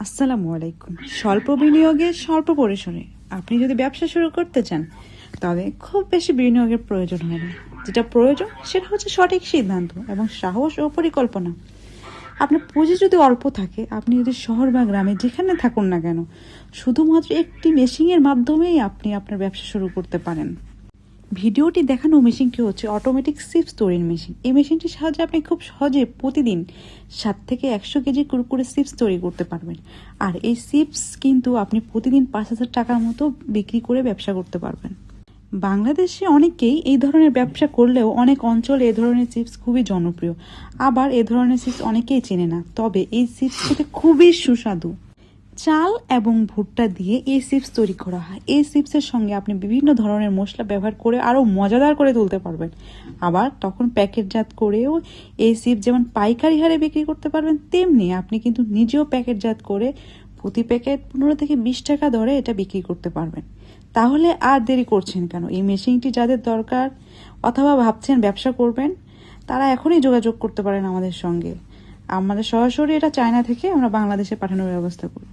আসসালামু আলাইকুম। স্বল্প বিনিয়োগে স্বল্প পরিসরে আপনি যদি ব্যবসা শুরু করতে চান তবে খুব বেশি বিনিয়োগের প্রয়োজন হয় না। যেটা প্রয়োজন সেটা হচ্ছে সঠিক সিদ্ধান্ত এবং সাহস ও পরিকল্পনা। আপনার পুঁজি যদি অল্প থাকে, আপনি যদি শহর বা গ্রামে যেখানে থাকুন না কেন, শুধুমাত্র একটি মেশিনের মাধ্যমেই আপনি আপনার ব্যবসা শুরু করতে পারেন। ভিডিওটি দেখানো মেশিনটি হচ্ছে অটোমেটিক চিপস তৈরির মেশিন। এই মেশিনটির সাহায্যে আপনি খুব সহজে প্রতিদিন 7 থেকে 100 কেজি কুরকুরে চিপস তৈরি করতে পারবেন। আর এই চিপস কিন্তু আপনি প্রতিদিন 5,000 টাকার মতো বিক্রি করে ব্যবসা করতে পারবেন। বাংলাদেশে অনেকেই এই ধরনের ব্যবসা করলেও অনেক অঞ্চলে এ ধরনের চিপস খুবই জনপ্রিয়। আবার এ ধরনের চিপস অনেকেই চেনে না, তবে এই চিপস খেতে খুবই সুস্বাদু। চাল এবং ভুট্টা দিয়ে এই চিপস তৈরি করা হয়। এই চিপসের সঙ্গে আপনি বিভিন্ন ধরনের মশলা ব্যবহার করে আরও মজাদার করে তুলতে পারবেন। আবার তখন প্যাকেটজাত করেও এই চিপস যেমন পাইকারি হারে বিক্রি করতে পারবেন, তেমনি আপনি কিন্তু নিজেও প্যাকেটজাত করে প্রতি প্যাকেট 15 থেকে 20 টাকা দরে এটা বিক্রি করতে পারবেন। তাহলে আর দেরি করছেন কেন? এই মেশিনটি যাদের দরকার অথবা ভাবছেন ব্যবসা করবেন, তারা এখনই যোগাযোগ করতে পারেন আমাদের সঙ্গে। আমাদের সরাসরি এটা চায়না থেকে আমরা বাংলাদেশে পাঠানোর ব্যবস্থা করি।